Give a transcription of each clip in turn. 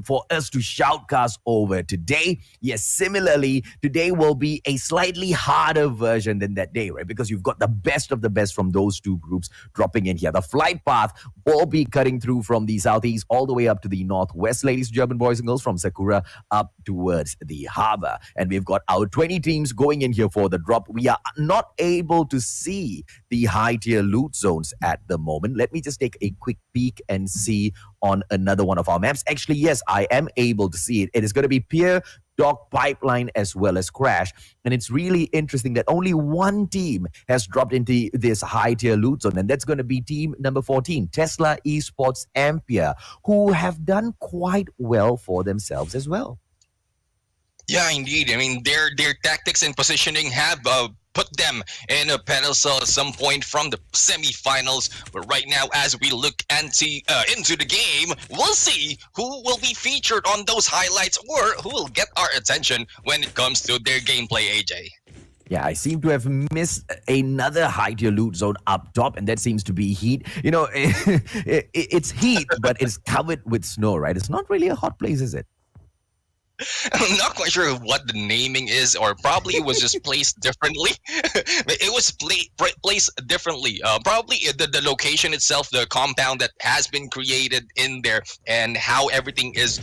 for us to shoutcast over today. Yes, similarly, today will be a slightly harder version than that day, right? Because you've got the best of the best from those two groups dropping in here. The flight path will be cutting through from the southeast all the way up to the northwest, ladies and gentlemen, boys and girls, from Sakura up towards the harbor. And we've got our 20 teams going in here for the drop. We are not able to see the high tier loot zones at the moment. Let me just take a quick peek and see on another one of our maps. Actually, yes, I am able to see it. It is going to be Pier, Dock, Pipeline, as well as Crash. And it's really interesting that only one team has dropped into this high tier loot zone, and that's going to be team number 14, Tesla Esports Ampere, who have done quite well for themselves as well. Yeah, indeed. I mean, their tactics and positioning have put them in a pedestal at some point from the semifinals. But right now, as we look into the game, we'll see who will be featured on those highlights or who will get our attention when it comes to their gameplay, AJ. Yeah, I seem to have missed another high tier loot zone up top, and that seems to be Heat. It's Heat, but it's covered with snow, right? It's not really a hot place, is it? I'm not quite sure what the naming is, or probably it was just placed differently. It was placed differently. Probably the location itself, the compound that has been created in there, and how everything is,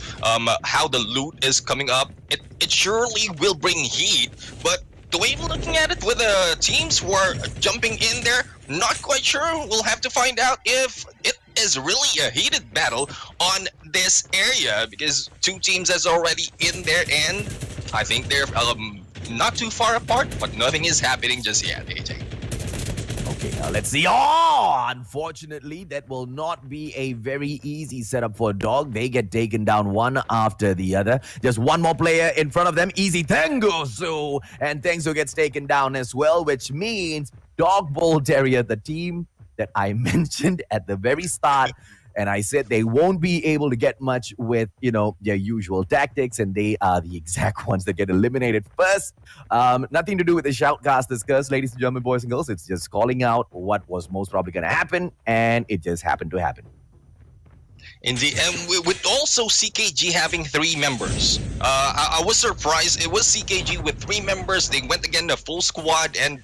how the loot is coming up. It surely will bring heat, but the way we're looking at it with the teams who are jumping in there, not quite sure. We'll have to find out if it is really a heated battle on this area, because two teams is already in there, and I think they're not too far apart, but nothing is happening just yet, AJ. Okay, now let's see. Oh, unfortunately, that will not be a very easy setup for Dog. They get taken down one after the other. Just one more player in front of them. Easy Tengosu. And Tengosu gets taken down as well, which means Dog Bull Terrier, the team that I mentioned at the very start, and I said they won't be able to get much with, their usual tactics, and they are the exact ones that get eliminated first. Nothing to do with the Shoutcasters curse, ladies and gentlemen, boys and girls. It's just calling out what was most probably going to happen, and it just happened to happen. Indeed, and with also CKG having 3 members, I was surprised. It was CKG with 3 members. They went again the full squad, and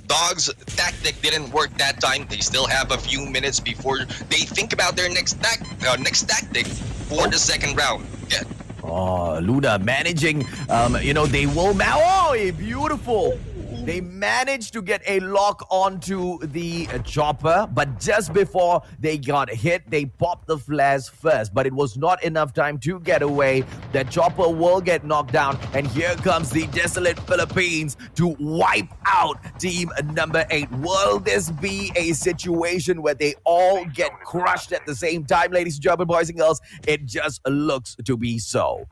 Dog's tactic didn't work that time. They still have a few minutes before they think about their next tactic for the second round. Yeah. Oh, Luna managing, they will... Oh, beautiful! They managed to get a lock onto the chopper, but just before they got hit, they popped the flares first. But it was not enough time to get away. The chopper will get knocked down, and here comes the Desolate Philippines to wipe out team number 8. Will this be a situation where they all get crushed at the same time, ladies and gentlemen, boys and girls? It just looks to be so.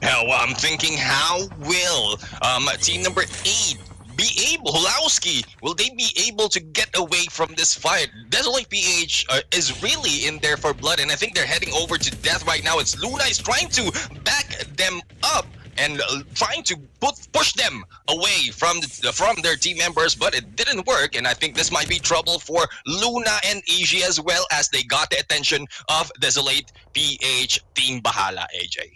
Well, I'm thinking, how will team number 8 be able, Hulowski, will they be able to get away from this fight? Desolate PH is really in there for blood, and I think they're heading over to death right now. It's Luna is trying to back them up and trying to push them away from their team members, but it didn't work, and I think this might be trouble for Luna and Eiji as well, as they got the attention of Desolate PH. Team Bahala, AJ.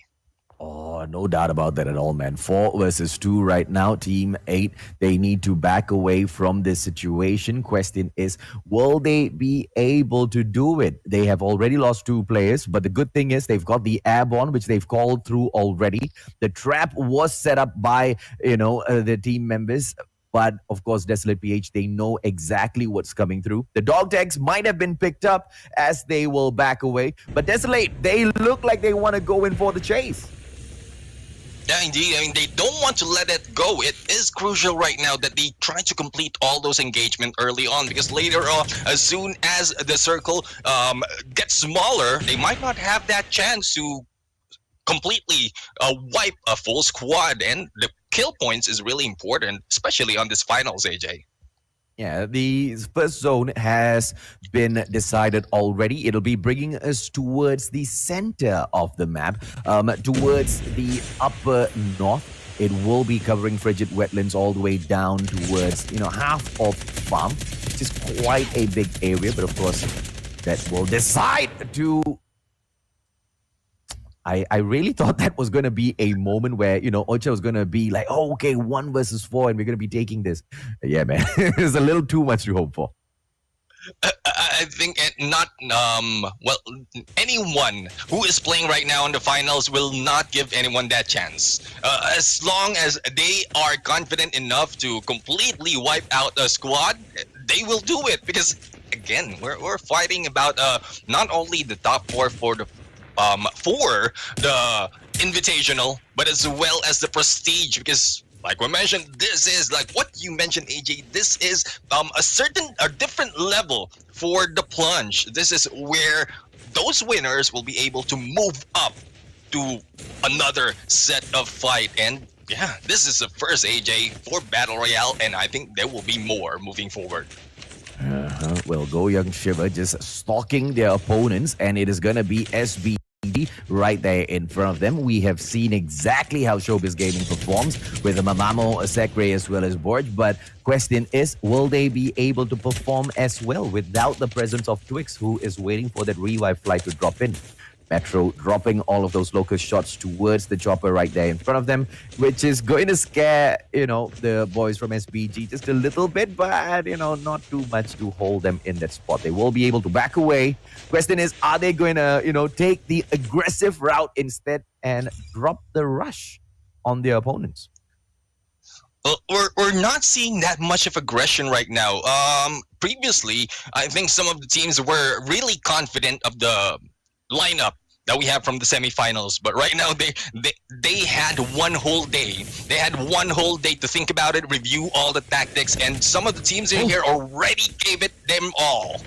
Oh, no doubt about that at all, man. 4 versus 2 right now. Team 8, they need to back away from this situation. Question is, will they be able to do it? They have already lost 2 players, but the good thing is they've got the airborne, which they've called through already. The trap was set up by, the team members. But, of course, Desolate PH, they know exactly what's coming through. The dog tags might have been picked up as they will back away. But Desolate, they look like they want to go in for the chase. Yeah, indeed. I mean, they don't want to let it go. It is crucial right now that they try to complete all those engagement early on, because later on, as soon as the circle gets smaller, they might not have that chance to completely wipe a full squad. And the kill points is really important, especially on this finals, AJ. Yeah, the first zone has been decided already. It'll be bringing us towards the center of the map, towards the upper north. It will be covering frigid wetlands all the way down towards, half of farm, which is quite a big area. But of course, that will decide to I really thought that was going to be a moment where, Ocha was going to be like, oh, okay, 1 versus 4, and we're going to be taking this. Yeah, man. It's a little too much to hope for. I think not well, anyone who is playing right now in the finals will not give anyone that chance. As long as they are confident enough to completely wipe out a squad, they will do it, because again, we're fighting about not only the top four for the invitational, but as well as the prestige, because like we mentioned, this is like what you mentioned, AJ. This is a different level for the plunge. This is where those winners will be able to move up to another set of fight. And yeah, this is the first, AJ, for Battle Royale, and I think there will be more moving forward. Well, Go Young Shiver just stalking their opponents, and it is going to be SB right there in front of them. We have seen exactly how Showbiz Gaming performs with the Mamamo, Sekre, as well as Borj. But question is, will they be able to perform as well without the presence of Twix, who is waiting for that revive flight to drop in? Metro dropping all of those local shots towards the chopper right there in front of them, which is going to scare, the boys from SBG just a little bit, but, not too much to hold them in that spot. They will be able to back away. Question is, are they going to, take the aggressive route instead and drop the rush on their opponents? We're not seeing that much of aggression right now. Previously, I think some of the teams were really confident of the lineup that we have from the semifinals, but right now they had one whole day. They had one whole day to think about it, review all the tactics, and some of the teams in here already gave it them all.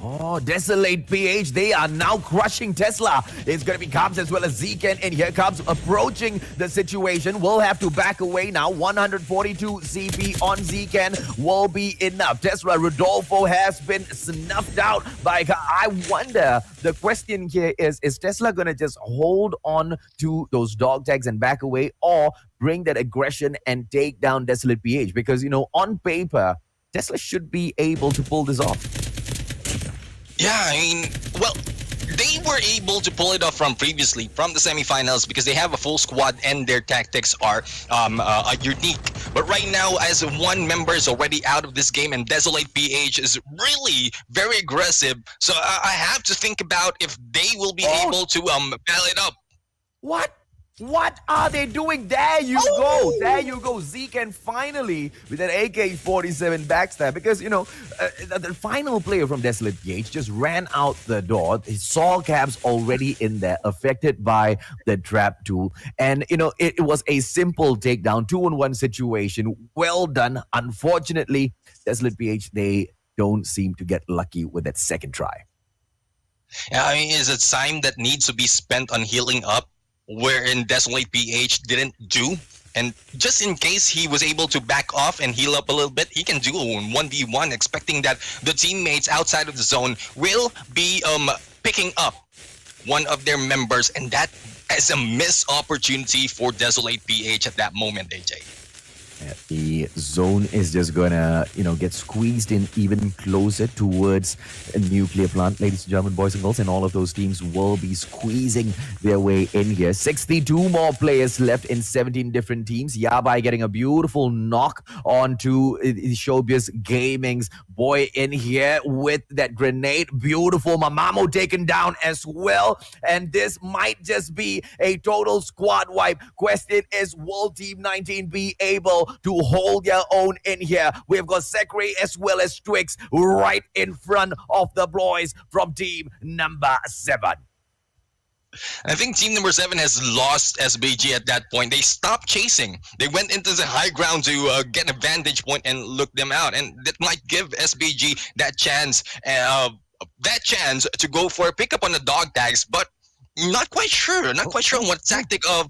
Oh, Desolate PH, they are now crushing Tesla. It's going to be Cubs as well as Zeken, and here comes approaching the situation. We'll have to back away now. 142 CP on Zeken will be enough. Tesla Rodolfo has been snuffed out by... I wonder, the question here is Tesla going to just hold on to those dog tags and back away, or bring that aggression and take down Desolate PH? Because, on paper, Tesla should be able to pull this off. Yeah, I mean, well, they were able to pull it off from previously, from the semifinals, because they have a full squad and their tactics are unique. But right now, as one member is already out of this game and Desolate PH is really very aggressive, so I have to think about if they will be able to battle it up. What are they doing? There you go. There you go. Zeken finally with an AK-47 backstab, because, the final player from Desolate PH just ran out the door. He saw Cabs already in there, affected by the trap tool. And, it was a simple takedown, 2-on-1 situation. Well done. Unfortunately, Desolate PH, they don't seem to get lucky with that second try. Yeah, I mean, it's a time that needs to be spent on healing up, wherein Desolate PH didn't do. And just in case he was able to back off and heal up a little bit, he can do 1v1, expecting that the teammates outside of the zone will be picking up one of their members, and that is a missed opportunity for Desolate PH at that moment, AJ. The zone is just gonna, get squeezed in even closer towards a nuclear plant, ladies and gentlemen, boys and girls, and all of those teams will be squeezing their way in here. 62 more players left in 17 different teams. Yabai getting a beautiful knock onto Showbiz Gaming's boy in here with that grenade. Beautiful. Mamamo taken down as well. And this might just be a total squad wipe. Question is, will Team 19 be able to hold their own in here? We've got Sekre as well as Twix right in front of the boys from team number 7. I think team number 7 has lost SBG at that point. They stopped chasing. They went into the high ground to get a vantage point and look them out, and that might give SBG that chance to go for a pickup on the dog tags. But not quite sure on what tactic of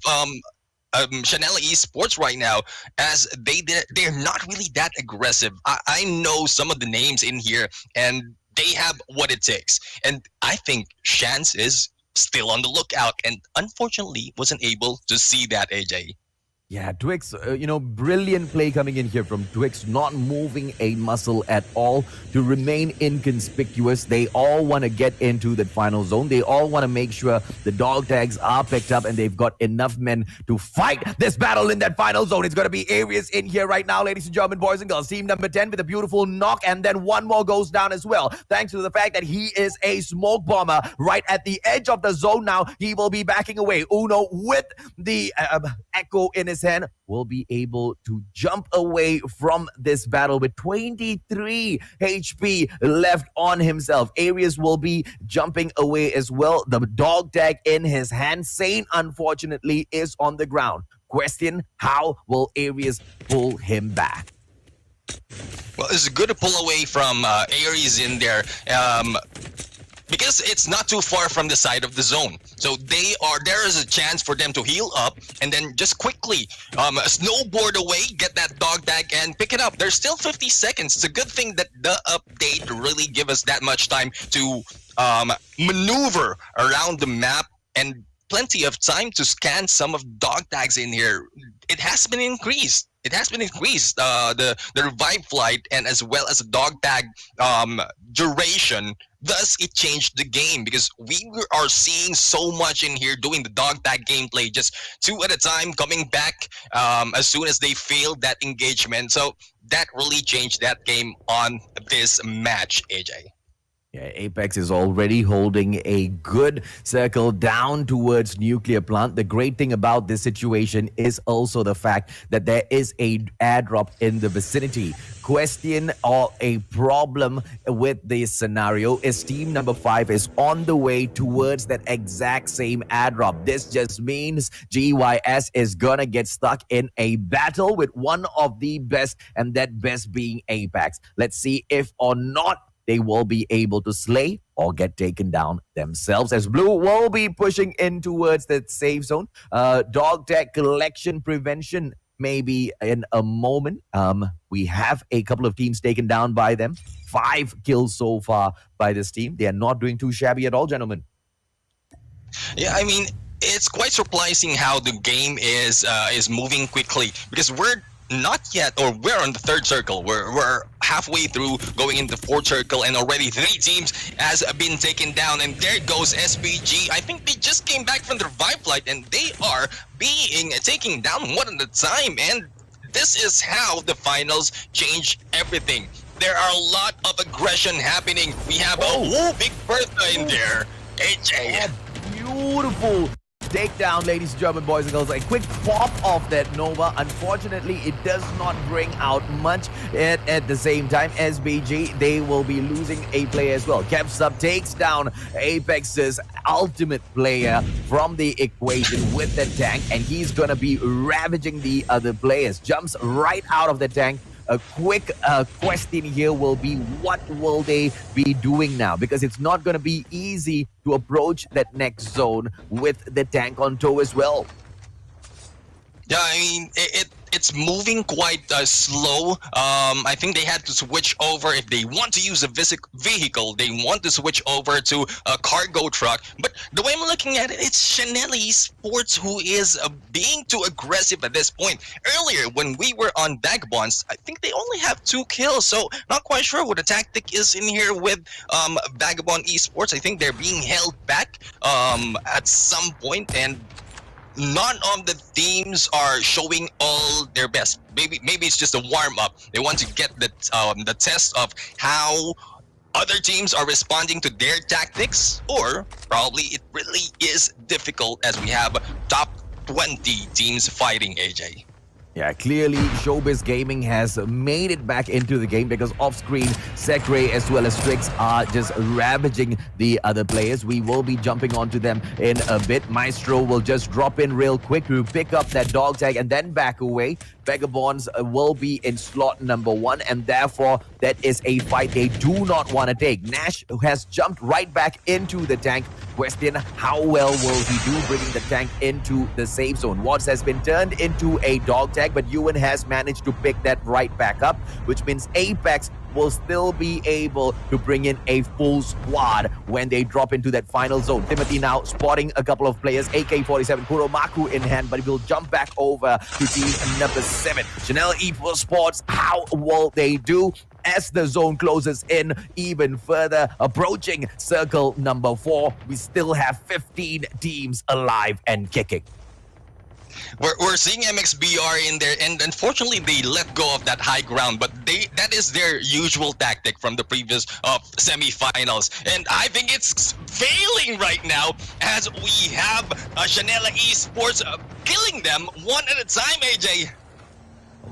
Chanel Esports right now, as they're not really that aggressive. I know some of the names in here, and they have what it takes. And I think Shans is still on the lookout, and unfortunately wasn't able to see that, AJ. Yeah, Twix, brilliant play coming in here from Twix, not moving a muscle at all to remain inconspicuous. They all want to get into the final zone. They all want to make sure the dog tags are picked up and they've got enough men to fight this battle in that final zone. It's going to be Ares in here right now, ladies and gentlemen, boys and girls. Team number 10 with a beautiful knock, and then one more goes down as well, thanks to the fact that he is a smoke bomber right at the edge of the zone now. He will be backing away. Uno with the echo in his hand will be able to jump away from this battle with 23 HP left on himself. Ares will be jumping away as well. The dog tag in his hand. Sane, unfortunately, is on the ground. Question, how will Ares pull him back? Well, it's good to pull away from Ares in there. Because it's not too far from the side of the zone. So there is a chance for them to heal up and then just quickly snowboard away, get that dog tag and pick it up. There's still 50 seconds. It's a good thing that the update really give us that much time to maneuver around the map and plenty of time to scan some of dog tags in here. It has been increased. The revive flight and as well as the dog tag duration. Thus, it changed the game because we are seeing so much in here doing the dog tag gameplay, just 2 at a time, coming back as soon as they failed that engagement. So that really changed that game on this match, AJ. Yeah, Apex is already holding a good circle down towards nuclear plant. The great thing about this situation is also the fact that there is a airdrop in the vicinity. Question or a problem with this scenario is team number 5 is on the way towards that exact same airdrop. This just means GYS is gonna get stuck in a battle with one of the best, and that best being Apex. Let's see if or not they will be able to slay or get taken down themselves, as Blue will be pushing in towards that safe zone. Dog tag collection prevention maybe in a moment. We have a couple of teams taken down by them. 5 kills so far by this team. They are not doing too shabby at all, gentlemen. Yeah, I mean, it's quite surprising how the game is moving quickly because we're not yet, or we're on the 3rd circle. We're halfway through going into the 4th circle, and already 3 teams has been taken down. And there goes SPG. I think they just came back from the revive flight, and they are being taken down one at a time. And this is how the finals change everything. There are a lot of aggression happening. We have a Big Bertha in there. AJ. Beautiful takedown, ladies and gentlemen, boys and girls. A quick pop of that Nova. Unfortunately, it does not bring out much at the same time. SBG, they will be losing a player as well. Capsub takes down Apex's ultimate player from the equation with the tank, and he's gonna be ravaging the other players. Jumps right out of the tank. A quick question here will be, what will they be doing now? Because it's not going to be easy to approach that next zone with the tank on tow as well. Yeah, I mean, it's moving quite slow. I think they had to switch over. If they want to use a vehicle, they want to switch over to a cargo truck. But the way I'm looking at it, it's Chanel Esports who is being too aggressive at this point. Earlier, when we were on Vagabonds, I think they only have 2 kills. So not quite sure what the tactic is in here with Vagabond Esports. I think they're being held back at some point, and none of the teams are showing all their best. Maybe it's just a warm-up. They want to get the test of how other teams are responding to their tactics, or probably it really is difficult as we have top 20 teams fighting, AJ. Yeah, clearly Showbiz Gaming has made it back into the game because off-screen, Sekre as well as Strix are just ravaging the other players. We will be jumping onto them in a bit. Maestro will just drop in real quick to pick up that dog tag and then back away. Vagabonds will be in slot number 1, and therefore that is a fight they do not want to take. Nash has jumped right back into the tank. Question, how well will he do bringing the tank into the safe zone? Watts has been turned into a dog tag, but Ewan has managed to pick that right back up, which means Apex will still be able to bring in a full squad when they drop into that final zone. Timothy now spotting a couple of players, AK-47 Kuromaku in hand, but he will jump back over to team number 7. Chanel Esports, how will they do as the zone closes in even further, approaching circle number 4? We still have 15 teams alive and kicking. We're seeing MXBR in there, and unfortunately they let go of that high ground, but that is their usual tactic from the previous semi-finals, and I think it's failing right now as we have Chanela Esports killing them one at a time, AJ.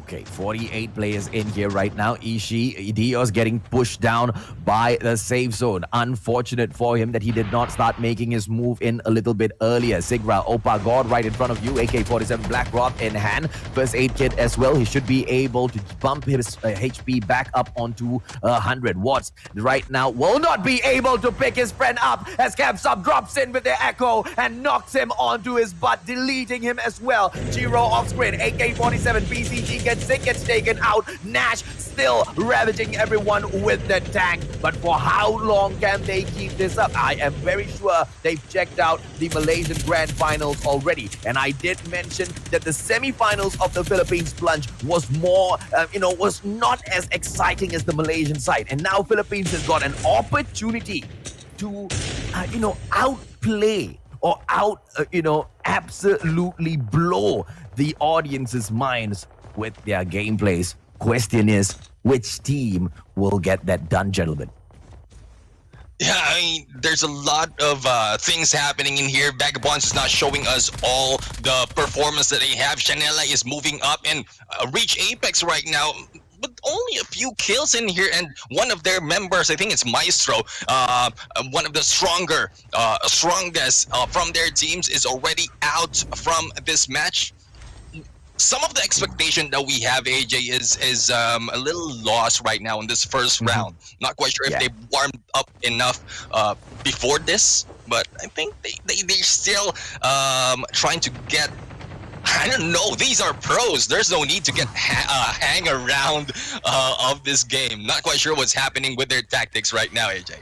Okay, 48 players in here right now. Dios getting pushed down by the safe zone. Unfortunate for him that he did not start making his move in a little bit earlier. Sigra, Opa God right in front of you. AK-47 Black Rock in hand. First aid kit as well. He should be able to bump his HP back up onto 100 watts. Right now will not be able to pick his friend up as Capsub drops in with the echo and knocks him onto his butt, deleting him as well. Giro off screen. AK-47 BCG gets taken out. Nash still ravaging everyone with the tank. But for how long can they keep this up? I am very sure they've checked out the Malaysian Grand Finals already. And I did mention that the semi-finals of the Philippines Plunge was more, was not as exciting as the Malaysian side. And now Philippines has got an opportunity to, outplay or absolutely blow the audience's minds with their gameplays. Question is, which team will get that done, gentlemen? Yeah, I mean, there's a lot of things happening in here. Vagabonds is not showing us all the performance that they have. Chanela is moving up and reach Apex right now, but only a few kills in here, and one of their members, I think it's Maestro, one of the strongest from their teams, is already out from this match. Some of the expectation that we have, AJ, is a little lost right now in this first round. Not quite sure if they warmed up enough before this, but I think they're still trying to get. I don't know. These are pros. There's no need to get hang around of this game. Not quite sure what's happening with their tactics right now, AJ.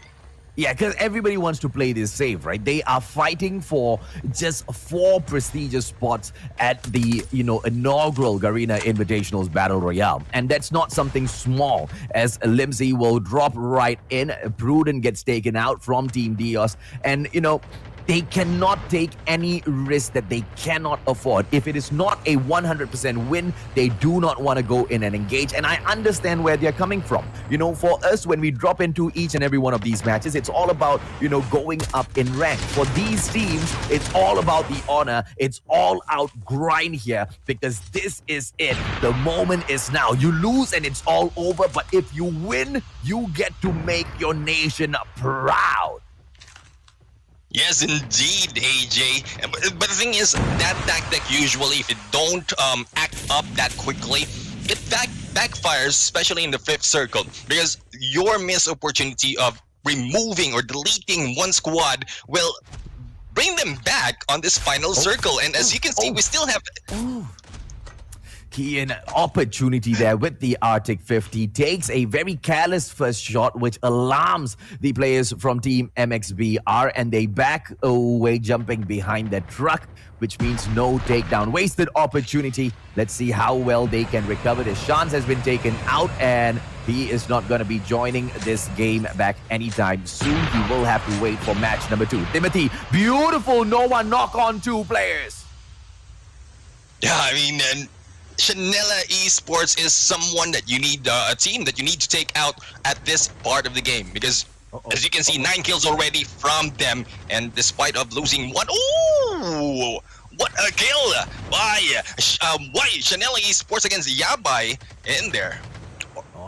Yeah, because everybody wants to play this safe, right? They are fighting for just 4 prestigious spots at the, inaugural Garena Invitational Battle Royale. And that's not something small, as Limsey will drop right in. Pruden gets taken out from Team Dios. And, they cannot take any risk that they cannot afford. If it is not a 100% win, they do not want to go in and engage. And I understand where they're coming from. For us, when we drop into each and every one of these matches, it's all about, going up in rank. For these teams, it's all about the honor. It's all out grind here, because this is it. The moment is now. You lose and it's all over. But if you win, you get to make your nation proud. Yes, indeed, AJ. But the thing is, that tactic usually, if it don't act up that quickly, it backfires, especially in the 5th circle, because your missed opportunity of removing or deleting one squad will bring them back on this final circle. And as you can see, we still have. Key in opportunity there with the Arctic 50, takes a very careless first shot, which alarms the players from Team MXBR, and they back away, jumping behind the truck, which means no takedown. Wasted opportunity. Let's see how well they can recover this. Shans has been taken out, and he is not going to be joining this game back anytime soon. He will have to wait for match number 2. Timothy, beautiful Noah knock on 2 players. Yeah, I mean, and Chanela Esports is someone that you need, a team that you need to take out at this part of the game, because as you can see, 9 kills already from them, and despite of losing 1, ooh, what a kill by Chanela Esports against Yabai in there.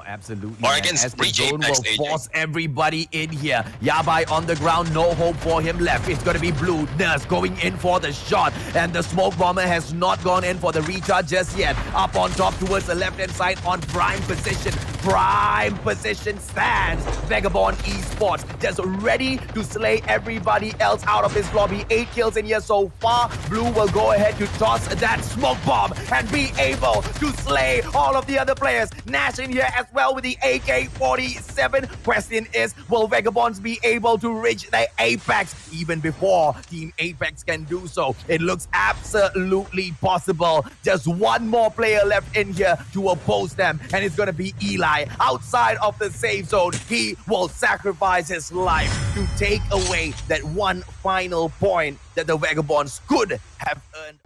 Absolutely. Or against Breach Apex, will force everybody in here. Yabai on the ground, no hope for him left. It's going to be Blue Nurse going in for the shot, and the smoke bomber has not gone in for the recharge just yet. Up on top towards the left-hand side on prime position. prime position stands. Vagabond Esports just ready to slay everybody else out of his lobby. 8 kills in here so far. Blue will go ahead to toss that smoke bomb and be able to slay all of the other players. Nash in here as well with the AK-47. Question is, will Vagabonds be able to reach the Apex even before Team Apex can do so? It looks absolutely possible. Just one more player left in here to oppose them, and it's going to be Eli outside of the safe zone. He will sacrifice his life to take away that one final point that the Vagabonds could have earned.